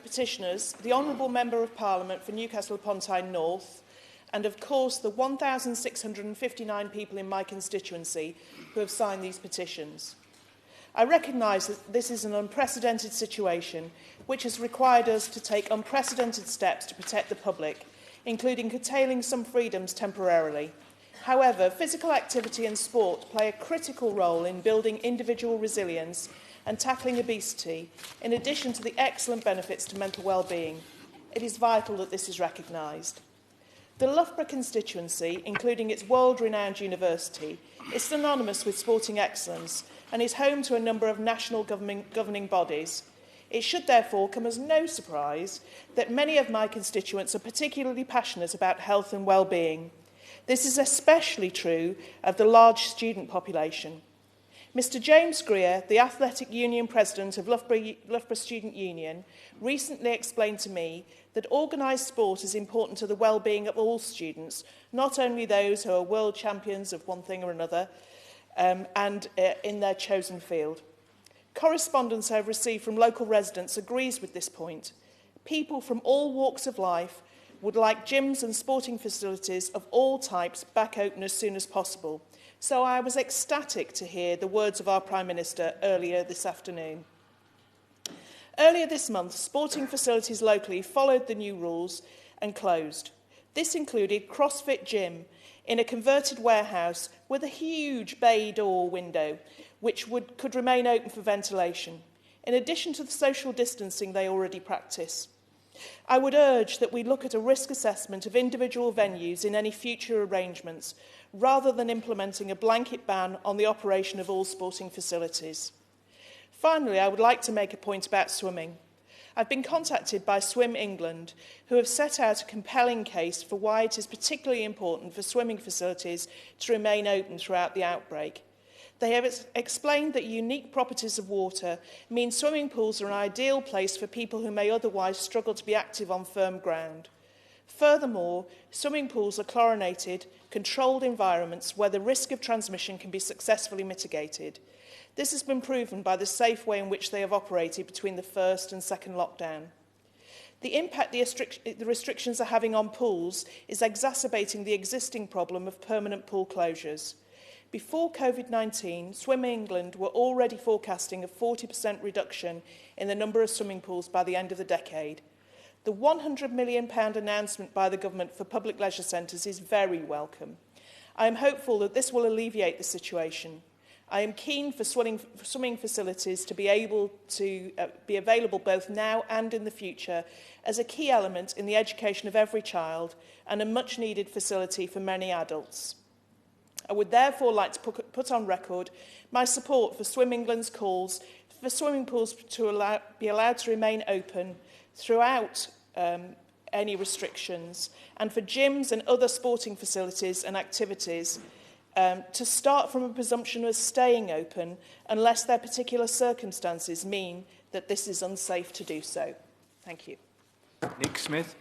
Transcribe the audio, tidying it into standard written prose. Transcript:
petitioners, the Honourable Member of Parliament for Newcastle-upon-Tyne North, and of course the 1,659 people in my constituency who have signed these petitions. I recognise that this is an unprecedented situation which has required us to take unprecedented steps to protect the public, including curtailing some freedoms temporarily. However, physical activity and sport play a critical role in building individual resilience and tackling obesity, in addition to the excellent benefits to mental well-being. It is vital that this is recognised. The Loughborough constituency, including its world-renowned university, is synonymous with sporting excellence and is home to a number of national governing bodies. It should therefore come as no surprise that many of my constituents are particularly passionate about health and well-being. This is especially true of the large student population. Mr James Greer, the Athletic Union President of Loughborough Student Union, recently explained to me that organised sport is important to the well-being of all students, not only those who are world champions of one thing or another, in their chosen field. Correspondence I have received from local residents agrees with this point. People from all walks of life would like gyms and sporting facilities of all types back open as soon as possible. So I was ecstatic to hear the words of our Prime Minister earlier this afternoon. Earlier this month, sporting facilities locally followed the new rules and closed. This included CrossFit Gym in a converted warehouse with a huge bay door window, which could remain open for ventilation, in addition to the social distancing they already practice. I would urge that we look at a risk assessment of individual venues in any future arrangements, rather than implementing a blanket ban on the operation of all sporting facilities. Finally, I would like to make a point about swimming. I've been contacted by Swim England, who have set out a compelling case for why it is particularly important for swimming facilities to remain open throughout the outbreak. They have explained that unique properties of water mean swimming pools are an ideal place for people who may otherwise struggle to be active on firm ground. Furthermore, swimming pools are chlorinated, controlled environments where the risk of transmission can be successfully mitigated. This has been proven by the safe way in which they have operated between the first and second lockdown. The impact the restrictions are having on pools is exacerbating the existing problem of permanent pool closures. Before COVID-19, Swim England were already forecasting a 40% reduction in the number of swimming pools by the end of the decade. The £100 million announcement by the government for public leisure centres is very welcome. I am hopeful that this will alleviate the situation. I am keen for swimming facilities to be able to be available both now and in the future as a key element in the education of every child and a much-needed facility for many adults. I would therefore like to put on record my support for Swim England's calls for swimming pools to be allowed to remain open throughout any restrictions, and for gyms and other sporting facilities and activities to start from a presumption of staying open unless their particular circumstances mean that this is unsafe to do so. Thank you. Nick Smith.